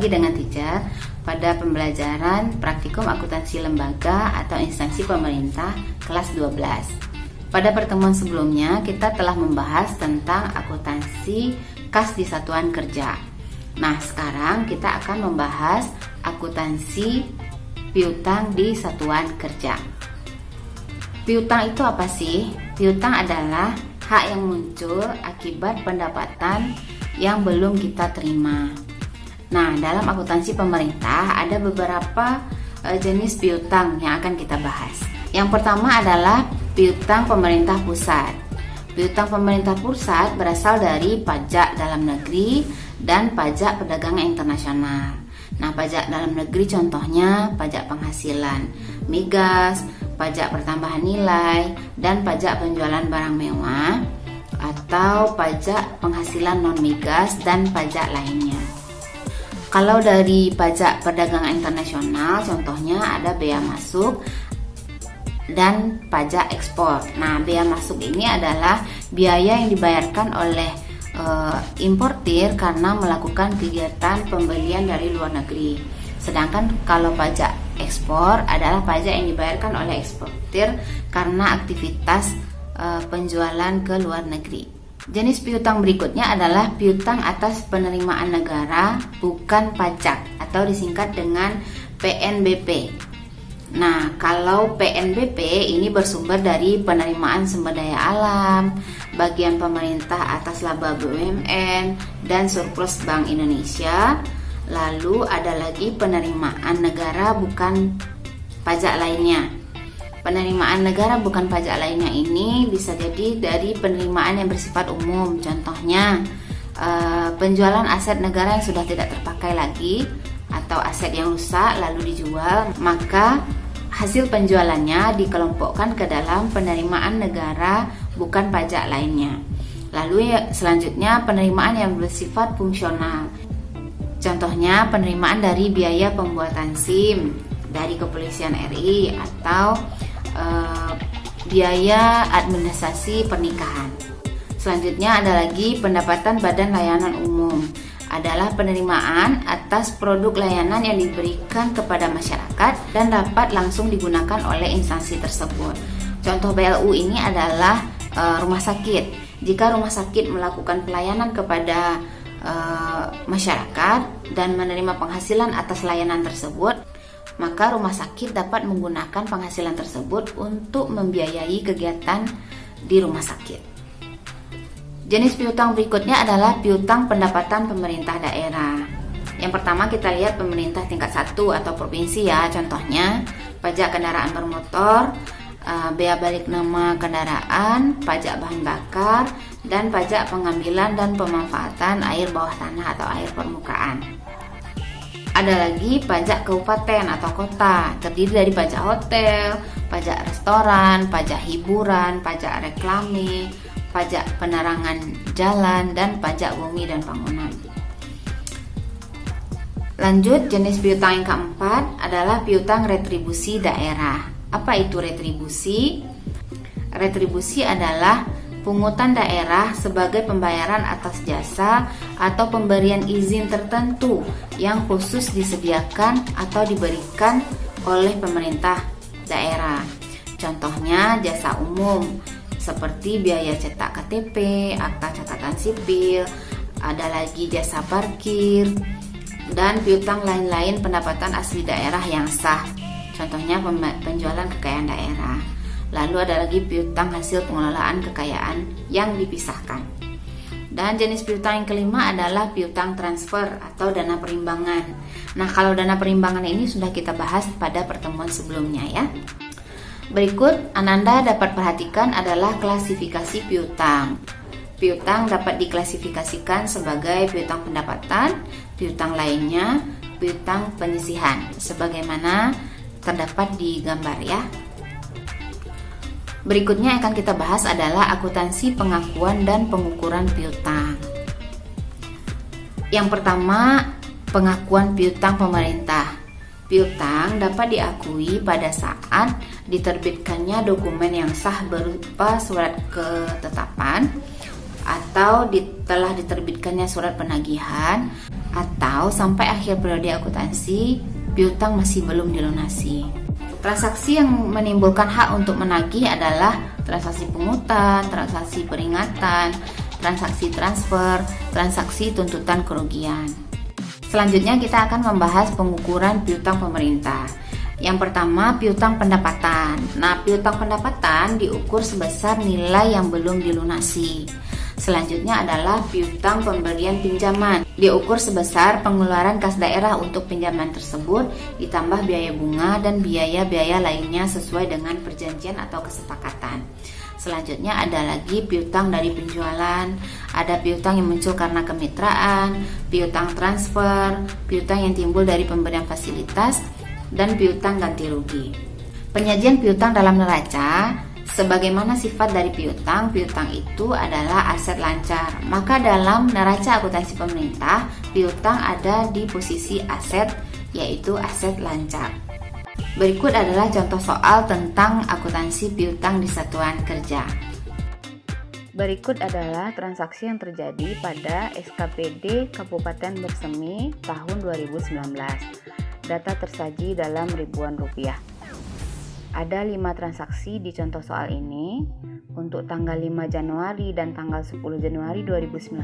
lagi dengan teacher pada pembelajaran praktikum akuntansi lembaga atau instansi pemerintah kelas 12. Pada pertemuan sebelumnya kita telah membahas tentang akuntansi kas di satuan kerja. Nah, sekarang kita akan membahas akuntansi piutang di satuan kerja. Piutang itu apa sih? Piutang adalah hak yang muncul akibat pendapatan yang belum kita terima. Nah, dalam akuntansi pemerintah ada beberapa jenis piutang yang akan kita bahas. Yang pertama adalah piutang pemerintah pusat. Piutang pemerintah pusat berasal dari pajak dalam negeri dan pajak perdagangan internasional. Nah, pajak dalam negeri contohnya pajak penghasilan migas, pajak pertambahan nilai, dan pajak penjualan barang mewah, atau pajak penghasilan non-migas dan pajak lainnya. Kalau dari pajak perdagangan internasional, contohnya ada bea masuk dan pajak ekspor. Nah, bea masuk ini adalah biaya yang dibayarkan oleh importir karena melakukan kegiatan pembelian dari luar negeri. Sedangkan kalau pajak ekspor adalah pajak yang dibayarkan oleh eksportir karena aktivitas penjualan ke luar negeri. Jenis piutang berikutnya adalah piutang atas penerimaan negara bukan pajak atau disingkat dengan PNBP. Nah, kalau PNBP ini bersumber dari penerimaan sumber daya alam, bagian pemerintah atas laba BUMN, dan surplus Bank Indonesia. Lalu ada lagi penerimaan negara bukan pajak lainnya. Penerimaan negara bukan pajak lainnya ini bisa jadi dari penerimaan yang bersifat umum. Contohnya penjualan aset negara yang sudah tidak terpakai lagi atau aset yang rusak lalu dijual, maka hasil penjualannya dikelompokkan ke dalam penerimaan negara bukan pajak lainnya. Lalu selanjutnya penerimaan yang bersifat fungsional. Contohnya penerimaan dari biaya pembuatan SIM dari Kepolisian RI atau biaya administrasi pernikahan. Selanjutnya ada lagi pendapatan Badan Layanan Umum, adalah penerimaan atas produk layanan yang diberikan kepada masyarakat dan dapat langsung digunakan oleh instansi tersebut. Contoh BLU ini adalah rumah sakit. Jika rumah sakit melakukan pelayanan kepada masyarakat dan menerima penghasilan atas layanan tersebut, maka rumah sakit dapat menggunakan penghasilan tersebut untuk membiayai kegiatan di rumah sakit. Jenis piutang berikutnya adalah piutang pendapatan pemerintah daerah. Yang pertama kita lihat pemerintah tingkat 1 atau provinsi ya, contohnya pajak kendaraan bermotor, bea balik nama kendaraan, pajak bahan bakar, dan pajak pengambilan dan pemanfaatan air bawah tanah atau air permukaan. Ada lagi pajak kabupaten atau kota, terdiri dari pajak hotel, pajak restoran, pajak hiburan, pajak reklame, pajak penerangan jalan, dan pajak bumi dan bangunan. Lanjut, jenis piutang yang keempat adalah piutang retribusi daerah. Apa itu retribusi? Retribusi adalah pungutan daerah sebagai pembayaran atas jasa atau pemberian izin tertentu yang khusus disediakan atau diberikan oleh pemerintah daerah. Contohnya jasa umum seperti biaya cetak KTP, akta catatan sipil, ada lagi jasa parkir, dan piutang lain-lain pendapatan asli daerah yang sah. Contohnya penjualan kekayaan daerah. Lalu ada lagi piutang hasil pengelolaan kekayaan yang dipisahkan. Dan jenis piutang yang kelima adalah piutang transfer atau dana perimbangan. Nah, kalau dana perimbangan ini sudah kita bahas pada pertemuan sebelumnya ya. Berikut Ananda dapat perhatikan adalah klasifikasi piutang. Piutang dapat diklasifikasikan sebagai piutang pendapatan, piutang lainnya, piutang penyisihan, sebagaimana terdapat di gambar ya. Berikutnya yang akan kita bahas adalah akuntansi pengakuan dan pengukuran piutang. Yang pertama, pengakuan piutang pemerintah. Piutang dapat diakui pada saat diterbitkannya dokumen yang sah berupa surat ketetapan atau telah diterbitkannya surat penagihan atau sampai akhir periode akuntansi piutang masih belum dilunasi. Transaksi yang menimbulkan hak untuk menagih adalah transaksi pungutan, transaksi peringatan, transaksi transfer, transaksi tuntutan kerugian. Selanjutnya kita akan membahas pengukuran piutang pemerintah. Yang pertama, piutang pendapatan. Nah, piutang pendapatan diukur sebesar nilai yang belum dilunasi. Selanjutnya adalah piutang pemberian pinjaman. Diukur sebesar pengeluaran kas daerah untuk pinjaman tersebut ditambah biaya bunga dan biaya-biaya lainnya sesuai dengan perjanjian atau kesepakatan. Selanjutnya ada lagi piutang dari penjualan, ada piutang yang muncul karena kemitraan, piutang transfer, piutang yang timbul dari pemberian fasilitas, dan piutang ganti rugi. Penyajian piutang dalam neraca. Sebagaimana sifat dari piutang, piutang itu adalah aset lancar. Maka dalam neraca akuntansi pemerintah, piutang ada di posisi aset, yaitu aset lancar. Berikut adalah contoh soal tentang akuntansi piutang di satuan kerja. Berikut adalah transaksi yang terjadi pada SKPD Kabupaten Bersemi tahun 2019. Data tersaji dalam ribuan rupiah. Ada 5 transaksi di contoh soal ini. Untuk tanggal 5 Januari dan tanggal 10 Januari 2019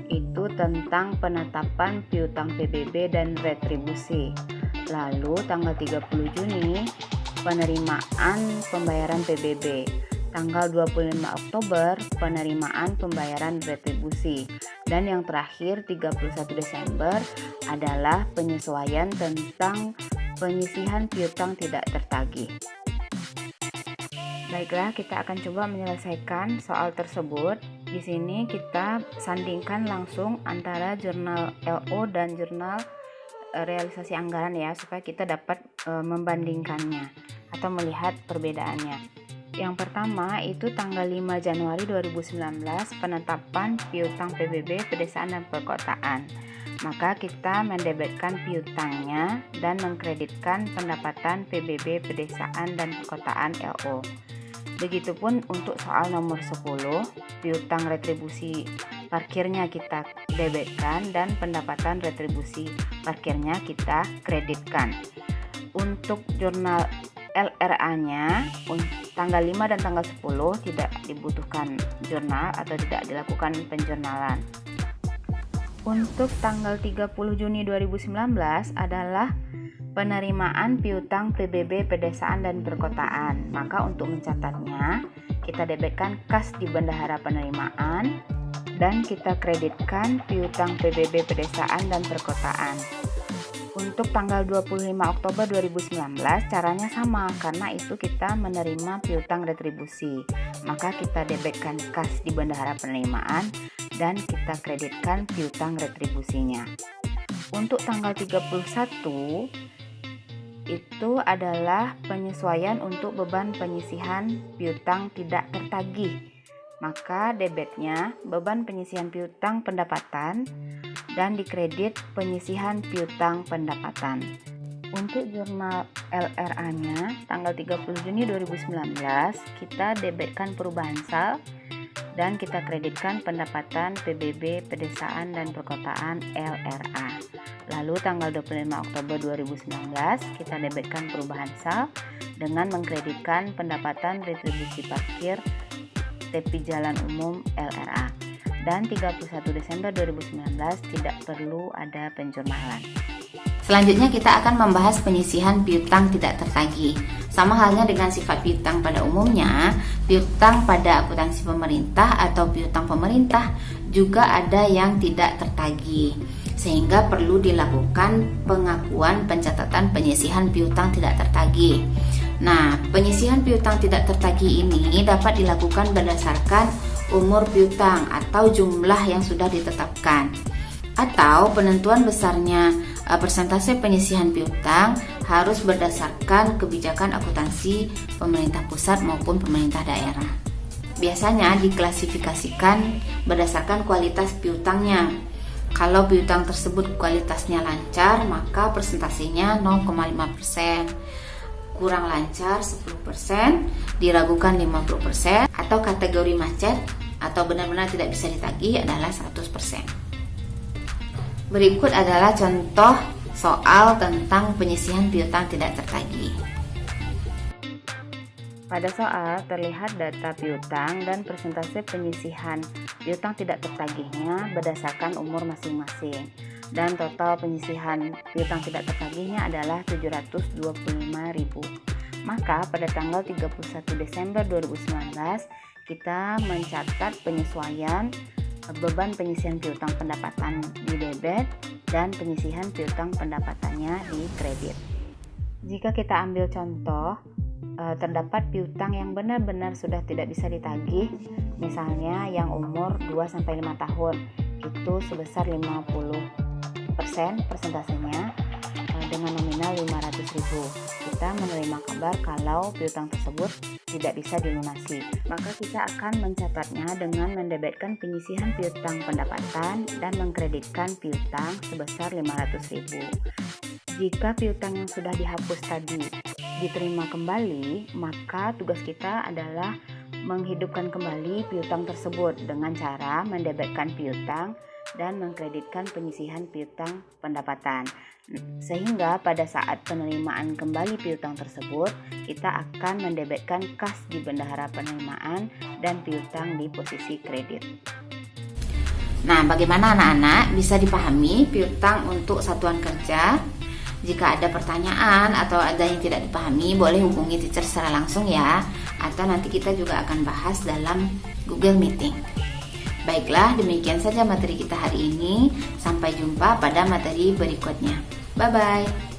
itu tentang penetapan piutang PBB dan retribusi. Lalu tanggal 30 Juni penerimaan pembayaran PBB. Tanggal 25 Oktober penerimaan pembayaran retribusi. Dan yang terakhir 31 Desember adalah penyesuaian tentang penyisihan piutang tidak tertagih. Baiklah, kita akan coba menyelesaikan soal tersebut. Di sini kita sandingkan langsung antara jurnal LO dan jurnal realisasi anggaran ya, supaya kita dapat membandingkannya atau melihat perbedaannya. Yang pertama itu tanggal 5 Januari 2019 penetapan piutang PBB pedesaan dan perkotaan. Maka kita mendebetkan piutangnya dan mengkreditkan pendapatan PBB pedesaan dan perkotaan LO. Begitupun untuk soal nomor 10, piutang retribusi parkirnya kita debetkan dan pendapatan retribusi parkirnya kita kreditkan. Untuk jurnal LRA-nya tanggal 5 dan tanggal 10 tidak dibutuhkan jurnal atau tidak dilakukan penjurnalan. Untuk tanggal 30 Juni 2019 adalah penerimaan piutang PBB pedesaan dan perkotaan. Maka untuk mencatatnya, kita debetkan kas di bendahara penerimaan dan kita kreditkan piutang PBB pedesaan dan perkotaan. Untuk tanggal 25 Oktober 2019 caranya sama, karena itu kita menerima piutang retribusi. Maka kita debetkan kas di bendahara penerimaan dan kita kreditkan piutang retribusinya. Untuk tanggal 31 itu adalah penyesuaian untuk beban penyisihan piutang tidak tertagih. Maka debetnya beban penyisihan piutang pendapatan dan dikredit penyisihan piutang pendapatan. Untuk jurnal LRA-nya tanggal 30 Juni 2019 kita debetkan perubahan sal dan kita kreditkan pendapatan PBB pedesaan dan perkotaan LRA. Lalu tanggal 25 Oktober 2019 kita debetkan perubahan sal dengan mengkreditkan pendapatan retribusi parkir tepi jalan umum LRA. Dan 31 Desember 2019 tidak perlu ada penjurnalan. Selanjutnya kita akan membahas penyisihan piutang tidak tertagih. Sama halnya dengan sifat piutang pada umumnya, piutang pada akuntansi pemerintah atau piutang pemerintah juga ada yang tidak tertagih, sehingga perlu dilakukan pengakuan pencatatan penyisihan piutang tidak tertagih. Nah, penyisihan piutang tidak tertagih ini dapat dilakukan berdasarkan umur piutang atau jumlah yang sudah ditetapkan, atau penentuan besarnya persentase penyisihan piutang harus berdasarkan kebijakan akuntansi pemerintah pusat maupun pemerintah daerah. Biasanya diklasifikasikan berdasarkan kualitas piutangnya. Kalau piutang tersebut kualitasnya lancar, maka persentasenya 0,5%, kurang lancar 10%, diragukan 50%, atau kategori macet atau benar-benar tidak bisa ditagih adalah 100%. Berikut adalah contoh soal tentang penyisihan piutang tidak tertagih. Pada soal terlihat data piutang dan persentase penyisihan piutang tidak tertagihnya berdasarkan umur masing-masing, dan total penyisihan piutang tidak tertagihnya adalah 725.000. Maka pada tanggal 31 Desember 2019 kita mencatat penyesuaian beban penyisihan piutang pendapatan di debit dan penyisihan piutang pendapatannya di kredit. Jika kita ambil contoh, terdapat piutang yang benar-benar sudah tidak bisa ditagih, misalnya yang umur 2-5 tahun, itu sebesar 50% persentasenya dengan nominal 500.000. Kita menerima kabar kalau piutang tersebut tidak bisa dilunasi, maka kita akan mencatatnya dengan mendebitkan penyisihan piutang pendapatan dan mengkreditkan piutang sebesar 500.000. Jika piutang yang sudah dihapus tadi diterima kembali, maka tugas kita adalah menghidupkan kembali piutang tersebut dengan cara mendebitkan piutang dan mengkreditkan penyisihan piutang pendapatan. Sehingga pada saat penerimaan kembali piutang tersebut, kita akan mendebitkan kas di bendahara penerimaan dan piutang di posisi kredit. Nah, bagaimana anak-anak? Bisa dipahami piutang untuk satuan kerja? Jika ada pertanyaan atau ada yang tidak dipahami, boleh hubungi teacher secara langsung ya, atau nanti kita juga akan bahas dalam Google Meeting. Baiklah, demikian saja materi kita hari ini. Sampai jumpa pada materi berikutnya. Bye-bye.